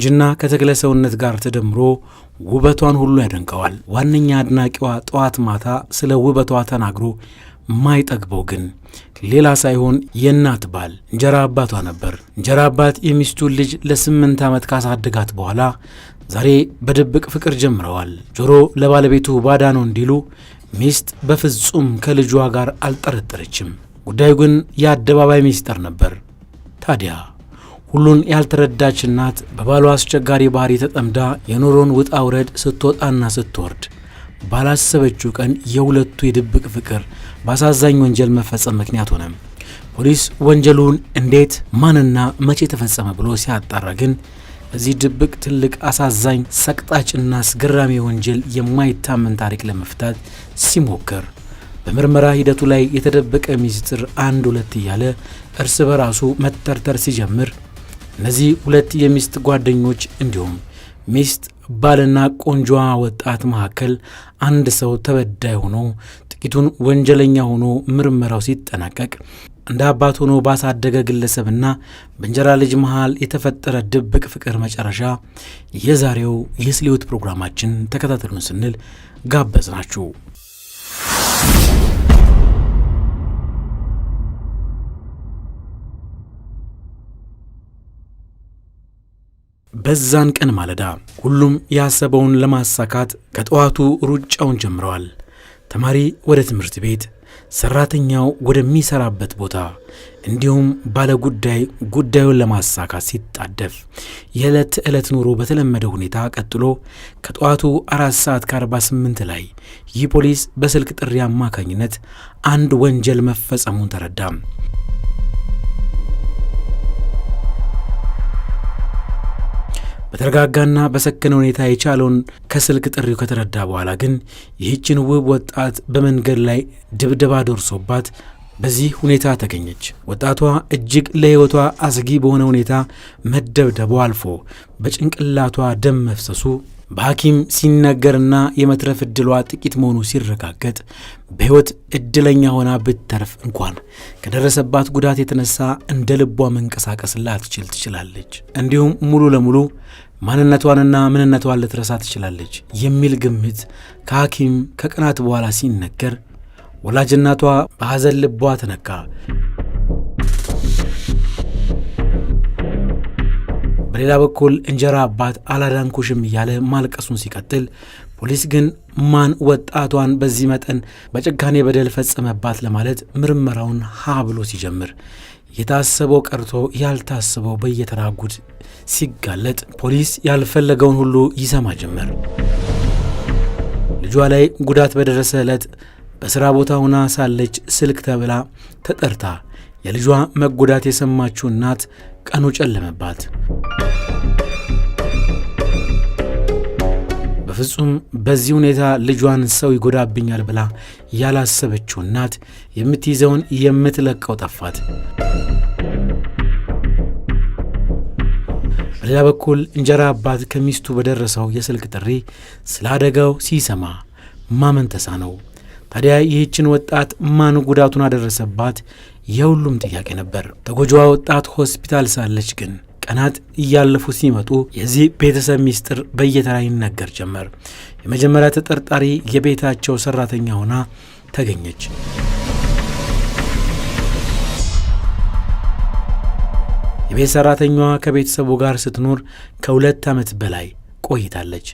ጅና ከተክለ ሰውነት ጋር ተደምሮ ውበቷን ሁሉ ያደንቀዋል። ዋነኛ አድናቂዋ ጠዋት ማታ ስለ ውበቷ ተናግሮ ማይጠግበው ግን ሌላ ሳይሆን የእናት ባል እንጀራ አባቷ ነበር። እንጀራ አባት የሚስቱን ልጅ ለ8 ዓመት ካሳደጋት በኋላ ዛሬ በድብቅ ፍቅር ጀምረዋል። ጆሮ ለባለቤቱ ባዳ ነው እንዲሉ ሚስት በፍጹም ከልጇ ጋር አልጠረጠረችም። ጉዳዩ ግን የአደባባይ ሚስጥር ነበር። ታዲያ ሁሉን ያልተረዳች እናት በባሏ አስቸጋሪ ባህሪ ተጠምዳ የኑሮን ውጣ ውረድ ስትወጣና ስትወርድ ባላሰበችው ቀን የሁለቱ የድብቅ ፍቅር በአሳዛኝ ወንጀል መፈጸም ምክንያት ሆነ። ፖሊስ ወንጀሉን እንዴት ማንና መቼ ተፈጸመ ብሎ ሲያጣራ ግን እዚህ ድብቅ ትልቅ አሳዛኝ ሰቅጣጭና አስገራሚ ወንጀል የማይታመን ታሪክ ለመፍታት ሲሞክር በምርመራ ሂደቱ ላይ የተደበቀ ሚስጥር አንድ ሁለት እያለ እርስ በራሱ መተርተር ሲጀምር እነዚህ ሁለት የሚስት ጓደኞች እንዲሁም ሚስት ባልና ቆንጆዋ ወጣት መካከል አንድ ሰው ተበዳይ ሆኖ ጥቂቱን ወንጀለኛ ሆኖ ምርመራው ሲጠናቀቅ እንደ አባት ሆኖ ባሳደገ ግለሰብና በእንጀራ ልጅ መሃል የተፈጠረ ድብቅ ፍቅር መጨረሻ የዛሬው የስልዮት ፕሮግራማችን ተከታተሉን ስንል ጋበዝናችሁ። በዛን ቀን ማለዳ ሁሉም ያሰበውን ለማሳካት ከጠዋቱ ሩጫውን ጀምረዋል። ተማሪ ወደ ትምህርት ቤት፣ ሰራተኛው ወደሚሰራበት ቦታ፣ እንዲሁም ባለ ጉዳዩን ለማሳካት ሲጣደፍ የዕለት ተዕለት ኑሮ በተለመደ ሁኔታ ቀጥሎ ከጠዋቱ 4:48 ላይ ይህ ፖሊስ በስልክ ጥሪ አማካኝነት አንድ ወንጀል መፈጸሙን ተረዳ። በተረጋጋና በሰከነ ሁኔታ የቻለውን ከስልክ ጥሪው ከተረዳ በኋላ ግን ይህችን ውብ ወጣት በመንገድ ላይ ድብደባ ደርሶባት በዚህ ሁኔታ ተገኘች። ወጣቷ እጅግ ለሕይወቷ አስጊ በሆነ ሁኔታ መደብደቧ አልፎ በጭንቅላቷ ደም መፍሰሱ በሐኪም ሲነገርና የመትረፍ ዕድሏ ጥቂት መሆኑ ሲረጋገጥ በሕይወት ዕድለኛ ሆና ብትተርፍ እንኳን ከደረሰባት ጉዳት የተነሳ እንደ ልቧ መንቀሳቀስ ላትችል ትችላለች። እንዲሁም ሙሉ ለሙሉ ማንነቷንና ምንነቷን ልትረሳ ትችላለች የሚል ግምት ከሐኪም ከቀናት በኋላ ሲነገር ወላጅናቷ በሐዘን ልቧ ተነካ። በሌላ በኩል እንጀራ አባት አላዳንኩሽም እያለ ማልቀሱን ሲቀጥል ፖሊስ ግን ማን ወጣቷን በዚህ መጠን በጭካኔ በደል ፈጸመባት ለማለት ምርመራውን ሀ ብሎ ሲጀምር የታሰበው ቀርቶ ያልታሰበው በየተራ ጉድ ሲጋለጥ ፖሊስ ያልፈለገውን ሁሉ ይሰማ ጀመር። ልጇ ላይ ጉዳት በደረሰ ዕለት በሥራ ቦታ ሆና ሳለች ስልክ ተብላ ተጠርታ የልጇ መጎዳት የሰማችው እናት ቀኑ ጨለመባት። በፍጹም በዚህ ሁኔታ ልጇን ሰው ይጎዳብኛል ብላ ያላሰበችው እናት የምትይዘውን የምትለቀው ጠፋት። በሌላ በኩል እንጀራ አባት ከሚስቱ በደረሰው የስልክ ጥሪ ስለ አደጋው ሲሰማ ማመን ተሳነው። ታዲያ ይህችን ወጣት ማን ጉዳቱን አደረሰባት? የሁሉም ጥያቄ ነበር። ተጎጂዋ ወጣት ሆስፒታል ሳለች ግን ቀናት እያለፉ ሲመጡ የዚህ ቤተሰብ ሚስጥር በየተራ ይነገር ጀመር። የመጀመሪያ ተጠርጣሪ የቤታቸው ሰራተኛ ሆና ተገኘች። የቤት ሰራተኛዋ ከቤተሰቡ ጋር ስትኖር ከ2 ዓመት በላይ ቆይታለች።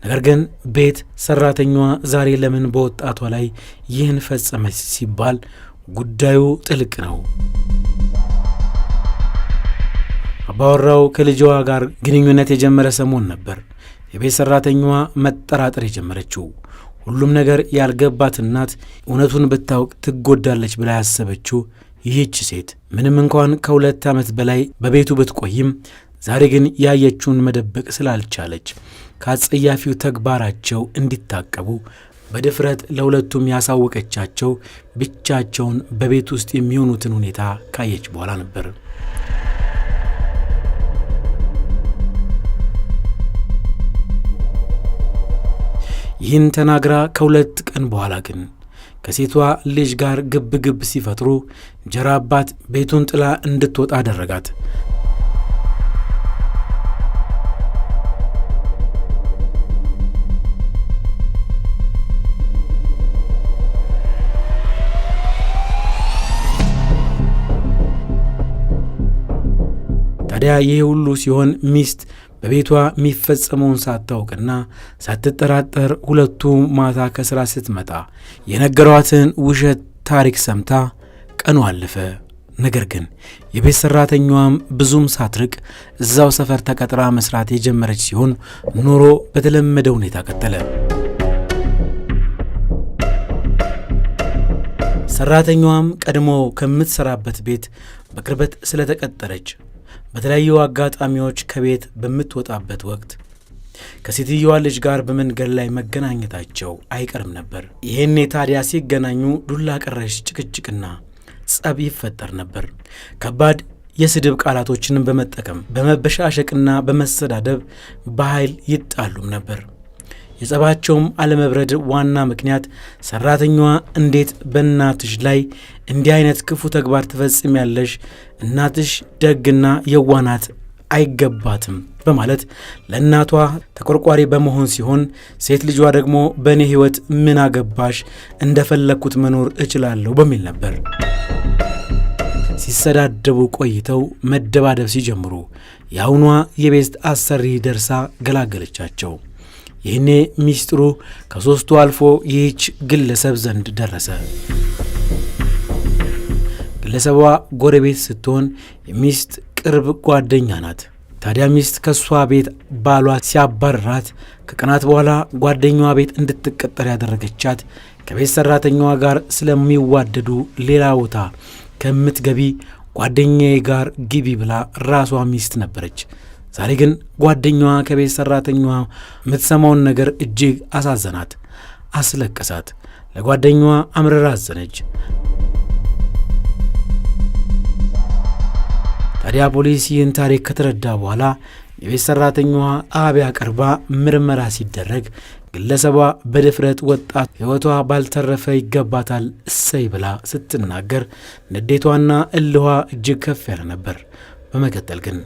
ነገር ግን ቤት ሰራተኛዋ ዛሬ ለምን በወጣቷ ላይ ይህን ፈጸመች ሲባል ጉዳዩ ጥልቅ ነው። አባወራው ከልጅዋ ጋር ግንኙነት የጀመረ ሰሞን ነበር የቤት ሰራተኛዋ መጠራጠር የጀመረችው። ሁሉም ነገር ያልገባት እናት እውነቱን ብታውቅ ትጎዳለች ብላ ያሰበችው ይህች ሴት ምንም እንኳን ከ2 ዓመት በላይ በቤቱ ብትቆይም ዛሬ ግን ያየችውን መደበቅ ስላልቻለች ከአጸያፊው ተግባራቸው እንዲታቀቡ በድፍረት ለሁለቱም ያሳወቀቻቸው ብቻቸውን በቤት ውስጥ የሚሆኑትን ሁኔታ ካየች በኋላ ነበር። ይህን ተናግራ ከ2 ቀን በኋላ ግን ከሴቷ ልጅ ጋር ግብ ሲፈጥሩ እንጀራ አባት ቤቱን ጥላ እንድትወጣ አደረጋት። ታዲያ ይህ ሁሉ ሲሆን ሚስት በቤቷ የሚፈጸመውን ሳታውቅና ሳትጠራጠር ሁለቱ ማታ ከስራ ስትመጣ የነገሯትን ውሸት ታሪክ ሰምታ ቀኑ አለፈ። ነገር ግን የቤት ሰራተኛዋም ብዙም ሳትርቅ እዛው ሰፈር ተቀጥራ መስራት የጀመረች ሲሆን ኑሮ በተለመደ ሁኔታ ቀጠለ። ሰራተኛዋም ቀድሞ ከምትሰራበት ቤት በቅርበት ስለተቀጠረች በተለያዩ አጋጣሚዎች ከቤት በምትወጣበት ወቅት ከሴትየዋ ልጅ ጋር በመንገድ ላይ መገናኘታቸው አይቀርም ነበር። ይሄኔ ታዲያ ሲገናኙ ዱላ ቀረሽ ጭቅጭቅና ጸብ ይፈጠር ነበር። ከባድ የስድብ ቃላቶችንም በመጠቀም በመበሻሸቅና በመሰዳደብ በኃይል ይጣሉም ነበር። የጸባቸውም አለመብረድ ዋና ምክንያት ሰራተኛዋ እንዴት በእናትሽ ላይ እንዲህ አይነት ክፉ ተግባር ትፈጽሚያለሽ? እናትሽ ደግና የዋናት አይገባትም በማለት ለእናቷ ተቆርቋሪ በመሆን ሲሆን ሴት ልጇ ደግሞ በእኔ ሕይወት ምን አገባሽ? እንደፈለግኩት መኖር እችላለሁ በሚል ነበር። ሲሰዳደቡ ቆይተው መደባደብ ሲጀምሩ የአሁኗ የቤት አሰሪ ደርሳ ገላገለቻቸው። ይህኔ ሚስጥሩ ከሦስቱ አልፎ ይህች ግለሰብ ዘንድ ደረሰ። ግለሰቧ ጎረቤት ስትሆን የሚስት ቅርብ ጓደኛ ናት። ታዲያ ሚስት ከሷ ቤት ባሏ ሲያባረራት ከቀናት በኋላ ጓደኛዋ ቤት እንድትቀጠር ያደረገቻት ከቤት ሰራተኛዋ ጋር ስለሚዋደዱ ሌላ ቦታ ከምትገቢ ጓደኛዬ ጋር ግቢ ብላ ራሷ ሚስት ነበረች። ዛሬ ግን ጓደኛዋ ከቤት ሰራተኛዋ የምትሰማውን ነገር እጅግ አሳዘናት፣ አስለቀሳት። ለጓደኛዋ አምርራ አዘነች። ታዲያ ፖሊስ ይህን ታሪክ ከተረዳ በኋላ የቤት ሰራተኛዋ ጣቢያ ቀርባ ምርመራ ሲደረግ ግለሰቧ በድፍረት ወጣት ሕይወቷ ባልተረፈ ይገባታል እሰይ ብላ ስትናገር ንዴቷና እልኋ እጅግ ከፍ ያለ ነበር። በመቀጠል ግን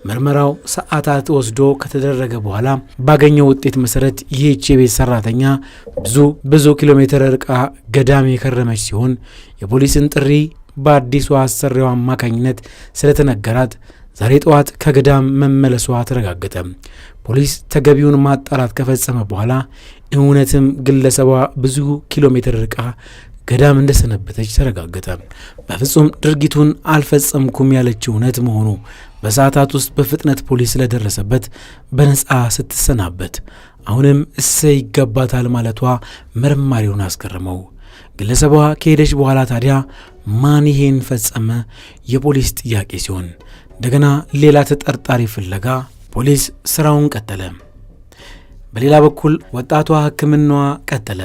ምርመራው ሰዓታት ወስዶ ከተደረገ በኋላ ባገኘው ውጤት መሰረት ይህች የቤት ሰራተኛ ብዙ ኪሎ ሜትር ርቃ ገዳም የከረመች ሲሆን የፖሊስን ጥሪ በአዲሷ አሰሪዋ አማካኝነት ስለተነገራት ዛሬ ጠዋት ከገዳም መመለሷ ተረጋገጠ። ፖሊስ ተገቢውን ማጣራት ከፈጸመ በኋላ እውነትም ግለሰቧ ብዙ ኪሎ ሜትር ርቃ ገዳም እንደሰነበተች ተረጋገጠ። በፍጹም ድርጊቱን አልፈጸምኩም ያለችው እውነት መሆኑ በሰዓታት ውስጥ በፍጥነት ፖሊስ ስለደረሰበት በነጻ ስትሰናበት አሁንም እሰይ ይገባታል ማለቷ መርማሪውን አስገረመው። ግለሰቧ ከሄደች በኋላ ታዲያ ማን ይሄን ፈጸመ የፖሊስ ጥያቄ ሲሆን እንደገና ሌላ ተጠርጣሪ ፍለጋ ፖሊስ ስራውን ቀጠለ። በሌላ በኩል ወጣቷ ሕክምናዋ ቀጠለ።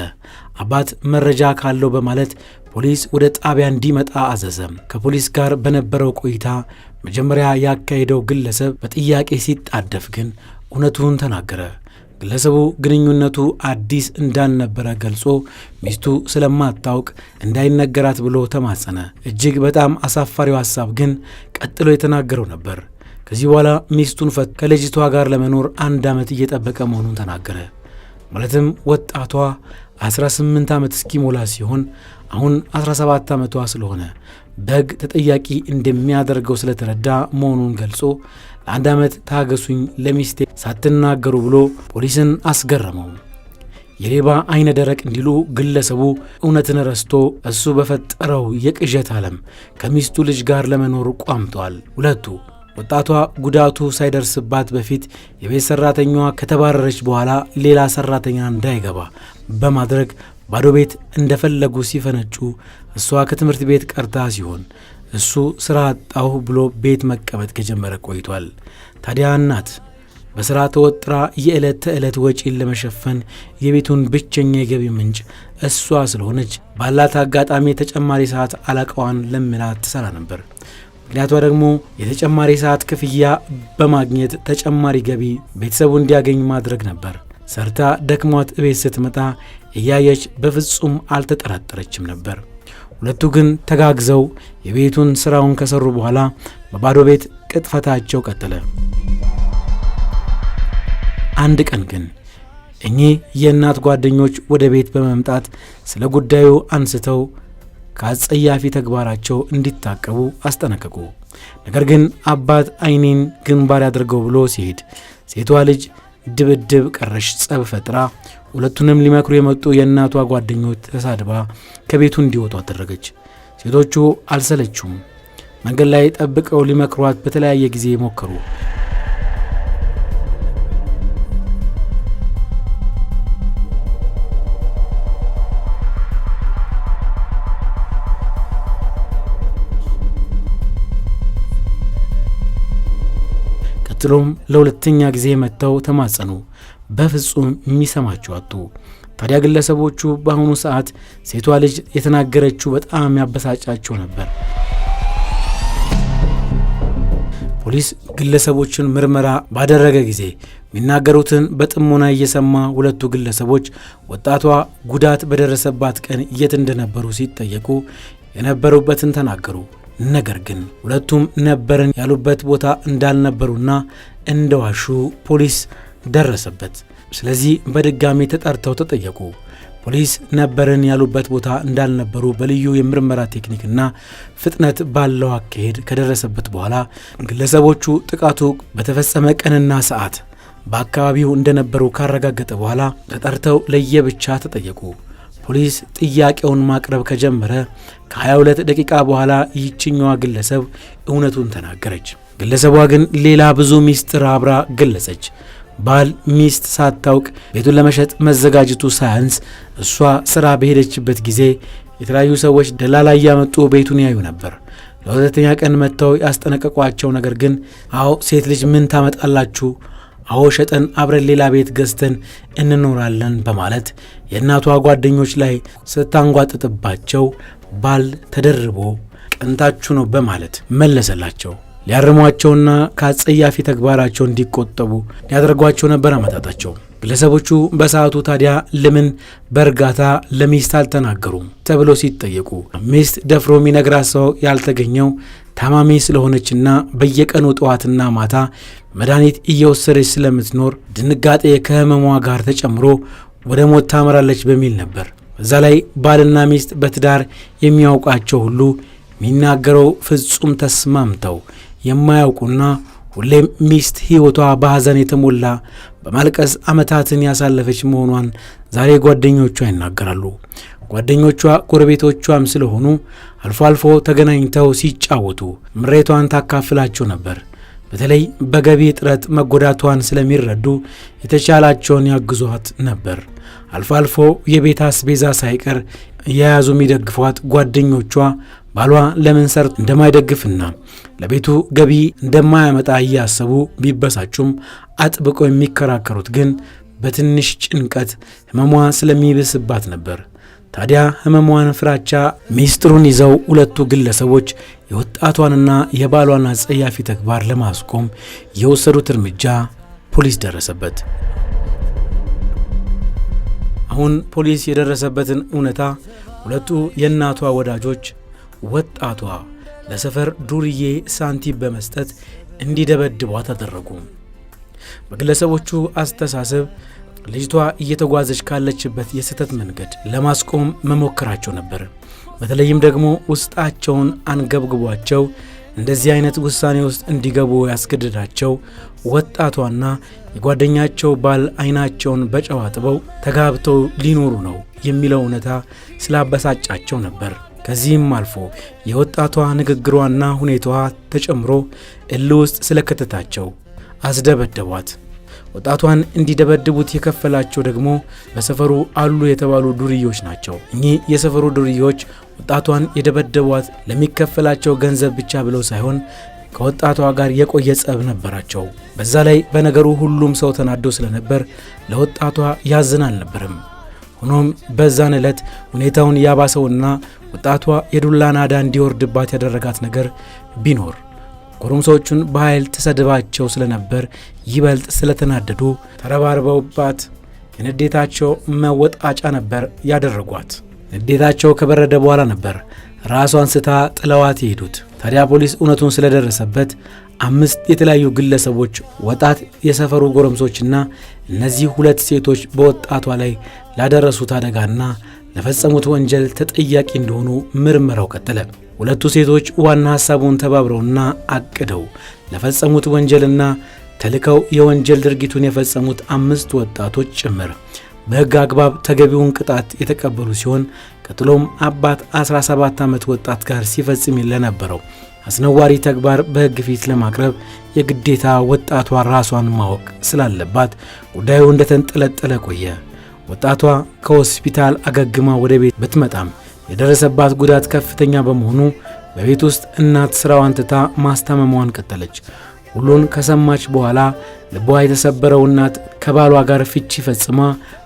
አባት መረጃ ካለው በማለት ፖሊስ ወደ ጣቢያ እንዲመጣ አዘዘ። ከፖሊስ ጋር በነበረው ቆይታ መጀመሪያ ያካሄደው ግለሰብ በጥያቄ ሲጣደፍ ግን እውነቱን ተናገረ። ግለሰቡ ግንኙነቱ አዲስ እንዳልነበረ ገልጾ ሚስቱ ስለማታውቅ እንዳይነገራት ብሎ ተማጸነ። እጅግ በጣም አሳፋሪው ሐሳብ ግን ቀጥሎ የተናገረው ነበር። ከዚህ በኋላ ሚስቱን ፈት ከልጅቷ ጋር ለመኖር 1 ዓመት እየጠበቀ መሆኑን ተናገረ። ማለትም ወጣቷ 18 ዓመት እስኪሞላ ሲሆን አሁን 17 ዓመቷ ስለሆነ በሕግ ተጠያቂ እንደሚያደርገው ስለተረዳ መሆኑን ገልጾ ለ1 ዓመት ታገሱኝ ለሚስቴ ሳትናገሩ ብሎ ፖሊስን አስገረመው። የሌባ አይነ ደረቅ እንዲሉ ግለሰቡ እውነትን ረስቶ እሱ በፈጠረው የቅዠት ዓለም ከሚስቱ ልጅ ጋር ለመኖር ቋምጧል። ሁለቱ ወጣቷ ጉዳቱ ሳይደርስባት በፊት የቤት ሰራተኛዋ ከተባረረች በኋላ ሌላ ሰራተኛ እንዳይገባ በማድረግ ባዶ ቤት እንደፈለጉ ሲፈነጩ እሷ ከትምህርት ቤት ቀርታ ሲሆን እሱ ስራ አጣሁ ብሎ ቤት መቀመጥ ከጀመረ ቆይቷል። ታዲያ እናት በስራ ተወጥራ የዕለት ተዕለት ወጪን ለመሸፈን የቤቱን ብቸኛ የገቢ ምንጭ እሷ ስለሆነች ባላት አጋጣሚ ተጨማሪ ሰዓት አለቃዋን ለምና ትሰራ ነበር። ምክንያቷ ደግሞ የተጨማሪ ሰዓት ክፍያ በማግኘት ተጨማሪ ገቢ ቤተሰቡ እንዲያገኝ ማድረግ ነበር። ሰርታ ደክሟት እቤት ስትመጣ እያየች በፍጹም አልተጠራጠረችም ነበር። ሁለቱ ግን ተጋግዘው የቤቱን ስራውን ከሰሩ በኋላ በባዶ ቤት ቅጥፈታቸው ቀጠለ። አንድ ቀን ግን እኚህ የእናት ጓደኞች ወደ ቤት በመምጣት ስለ ጉዳዩ አንስተው ከአጸያፊ ተግባራቸው እንዲታቀቡ አስጠነቀቁ። ነገር ግን አባት ዓይኔን ግንባር ያድርገው ብሎ ሲሄድ ሴቷ ልጅ ድብድብ ቀረሽ ጸብ ፈጥራ ሁለቱንም ሊመክሩ የመጡ የእናቷ ጓደኞች ተሳድባ ከቤቱ እንዲወጡ አደረገች። ሴቶቹ አልሰለቹም። መንገድ ላይ ጠብቀው ሊመክሯት በተለያየ ጊዜ ሞከሩ። ቀጥሎም ለሁለተኛ ጊዜ መጥተው ተማጸኑ። በፍጹም የሚሰማቸው አጡ። ታዲያ ግለሰቦቹ በአሁኑ ሰዓት ሴቷ ልጅ የተናገረችው በጣም ያበሳጫቸው ነበር። ፖሊስ ግለሰቦችን ምርመራ ባደረገ ጊዜ የሚናገሩትን በጥሞና እየሰማ ሁለቱ ግለሰቦች ወጣቷ ጉዳት በደረሰባት ቀን የት እንደነበሩ ሲጠየቁ የነበሩበትን ተናገሩ። ነገር ግን ሁለቱም ነበርን ያሉበት ቦታ እንዳልነበሩና እንደዋሹ ፖሊስ ደረሰበት። ስለዚህ በድጋሚ ተጠርተው ተጠየቁ። ፖሊስ ነበርን ያሉበት ቦታ እንዳልነበሩ በልዩ የምርመራ ቴክኒክና ፍጥነት ባለው አካሄድ ከደረሰበት በኋላ ግለሰቦቹ ጥቃቱ በተፈጸመ ቀንና ሰዓት በአካባቢው እንደነበሩ ካረጋገጠ በኋላ ተጠርተው ለየብቻ ተጠየቁ። ፖሊስ ጥያቄውን ማቅረብ ከጀመረ ከ22 ደቂቃ በኋላ ይህችኛዋ ግለሰብ እውነቱን ተናገረች። ግለሰቧ ግን ሌላ ብዙ ሚስጥር አብራ ገለጸች። ባል ሚስት ሳታውቅ ቤቱን ለመሸጥ መዘጋጀቱ ሳያንስ እሷ ስራ በሄደችበት ጊዜ የተለያዩ ሰዎች ደላላ እያመጡ ቤቱን ያዩ ነበር። ለሁለተኛ ቀን መጥተው ያስጠነቀቋቸው ነገር ግን አዎ ሴት ልጅ ምን ታመጣላችሁ? አዎ ሸጠን አብረን ሌላ ቤት ገዝተን እንኖራለን በማለት የእናቷ ጓደኞች ላይ ስታንጓጥጥባቸው ባል ተደርቦ ቀንታችሁ ነው በማለት መለሰላቸው። ሊያርሟቸውና ከአጸያፊ ተግባራቸው እንዲቆጠቡ ሊያደርጓቸው ነበር አመጣጣቸው። ግለሰቦቹ በሰዓቱ ታዲያ ለምን በእርጋታ ለሚስት አልተናገሩም ተብሎ ሲጠየቁ ሚስት ደፍሮ የሚነግራት ሰው ያልተገኘው ታማሚ ስለሆነችና በየቀኑ ጠዋትና ማታ መድኃኒት እየወሰደች ስለምትኖር ድንጋጤ ከህመሟ ጋር ተጨምሮ ወደ ሞት ታመራለች በሚል ነበር። በዛ ላይ ባልና ሚስት በትዳር የሚያውቃቸው ሁሉ የሚናገረው ፍጹም ተስማምተው የማያውቁና ሁሌም ሚስት ሕይወቷ በሐዘን የተሞላ በማልቀስ ዓመታትን ያሳለፈች መሆኗን ዛሬ ጓደኞቿ ይናገራሉ። ጓደኞቿ ጎረቤቶቿም ስለሆኑ አልፎ አልፎ ተገናኝተው ሲጫወቱ ምሬቷን ታካፍላቸው ነበር። በተለይ በገቢ እጥረት መጎዳቷን ስለሚረዱ የተቻላቸውን ያግዟት ነበር። አልፎ አልፎ የቤት አስቤዛ ሳይቀር እየያዙ የሚደግፏት ጓደኞቿ ባሏ ለምን ሰርቶ እንደማይደግፍና ለቤቱ ገቢ እንደማያመጣ እያሰቡ ቢበሳጩም አጥብቀው የሚከራከሩት ግን በትንሽ ጭንቀት ህመሟ ስለሚብስባት ነበር። ታዲያ ህመሟን ፍራቻ ሚስጥሩን ይዘው ሁለቱ ግለሰቦች የወጣቷንና የባሏን አጸያፊ ተግባር ለማስቆም የወሰዱት እርምጃ ፖሊስ ደረሰበት። አሁን ፖሊስ የደረሰበትን እውነታ ሁለቱ የእናቷ ወዳጆች ወጣቷ ለሰፈር ዱርዬ ሳንቲም በመስጠት እንዲደበድቧት አደረጉ። በግለሰቦቹ አስተሳሰብ ልጅቷ እየተጓዘች ካለችበት የስህተት መንገድ ለማስቆም መሞከራቸው ነበር። በተለይም ደግሞ ውስጣቸውን አንገብግቧቸው እንደዚህ አይነት ውሳኔ ውስጥ እንዲገቡ ያስገድዳቸው ወጣቷና የጓደኛቸው ባል አይናቸውን በጨው አጥበው ተጋብተው ሊኖሩ ነው የሚለው እውነታ ስላበሳጫቸው ነበር። ከዚህም አልፎ የወጣቷ ንግግሯና ሁኔታዋ ተጨምሮ እልህ ውስጥ ስለከተታቸው አስደበደቧት። ወጣቷን እንዲደበድቡት የከፈላቸው ደግሞ በሰፈሩ አሉ የተባሉ ዱርዮች ናቸው። እኚህ የሰፈሩ ዱርዮች ወጣቷን የደበደቧት ለሚከፈላቸው ገንዘብ ብቻ ብለው ሳይሆን ከወጣቷ ጋር የቆየ ጸብ ነበራቸው። በዛ ላይ በነገሩ ሁሉም ሰው ተናዶ ስለነበር ለወጣቷ ያዝን አልነበረም። ሆኖም በዛን ዕለት ሁኔታውን ያባሰውና ወጣቷ የዱላ ናዳ እንዲወርድባት ያደረጋት ነገር ቢኖር ጎረምሶቹን በኃይል ተሰድባቸው ስለነበር ይበልጥ ስለተናደዱ ተረባርበውባት የንዴታቸው መወጣጫ ነበር ያደረጓት። ንዴታቸው ከበረደ በኋላ ነበር ራሷን ስታ ጥለዋት የሄዱት። ታዲያ ፖሊስ እውነቱን ስለደረሰበት 5 የተለያዩ ግለሰቦች ወጣት የሰፈሩ ጎረምሶችና እነዚህ 2 ሴቶች በወጣቷ ላይ ላደረሱት አደጋና ለፈጸሙት ወንጀል ተጠያቂ እንደሆኑ ምርመራው ቀጠለ። ሁለቱ ሴቶች ዋና ሐሳቡን ተባብረውና አቅደው ለፈጸሙት ወንጀልና ተልከው የወንጀል ድርጊቱን የፈጸሙት 5 ወጣቶች ጭምር በሕግ አግባብ ተገቢውን ቅጣት የተቀበሉ ሲሆን ቀጥሎም አባት 17 ዓመት ወጣት ጋር ሲፈጽም ለነበረው አስነዋሪ ተግባር በሕግ ፊት ለማቅረብ የግዴታ ወጣቷ ራሷን ማወቅ ስላለባት ጉዳዩ እንደተንጠለጠለ ቆየ። ወጣቷ ከሆስፒታል አገግማ ወደ ቤት ብትመጣም የደረሰባት ጉዳት ከፍተኛ በመሆኑ በቤት ውስጥ እናት ስራዋን ትታ ማስታመሟን ቀጠለች። ሁሉን ከሰማች በኋላ ልቧ የተሰበረው እናት ከባሏ ጋር ፍቺ ፈጽማ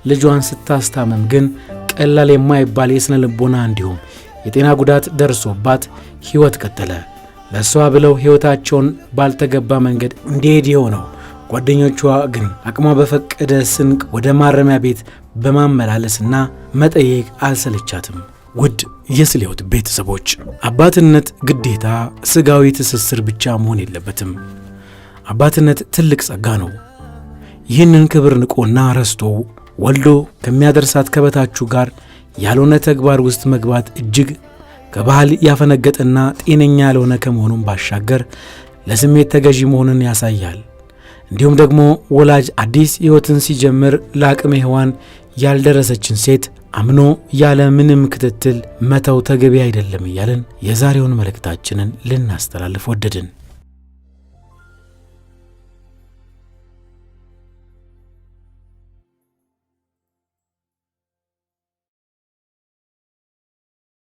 ልጇን ስታስታመም ግን ቀላል የማይባል የስነ ልቦና እንዲሁም የጤና ጉዳት ደርሶባት ሕይወት ቀጠለ። ለሷ ብለው ሕይወታቸውን ባልተገባ መንገድ እንዲሄድ የሆነው ጓደኞቿ ግን አቅሟ በፈቀደ ስንቅ ወደ ማረሚያ ቤት በማመላለስና መጠየቅ አልሰለቻትም። ውድ የስለ ሕይወት ቤተሰቦች አባትነት ግዴታ ስጋዊ ትስስር ብቻ መሆን የለበትም። አባትነት ትልቅ ጸጋ ነው። ይህንን ክብር ንቆና ረስቶ ወልዶ ከሚያደርሳት ከበታቹ ጋር ያልሆነ ተግባር ውስጥ መግባት እጅግ ከባህል ያፈነገጠና ጤነኛ ያልሆነ ከመሆኑም ባሻገር ለስሜት ተገዢ መሆንን ያሳያል። እንዲሁም ደግሞ ወላጅ አዲስ ሕይወትን ሲጀምር ለአቅመ ሔዋን ያልደረሰችን ሴት አምኖ ያለ ምንም ክትትል መተው ተገቢ አይደለም እያልን የዛሬውን መልእክታችንን ልናስተላልፍ ወደድን።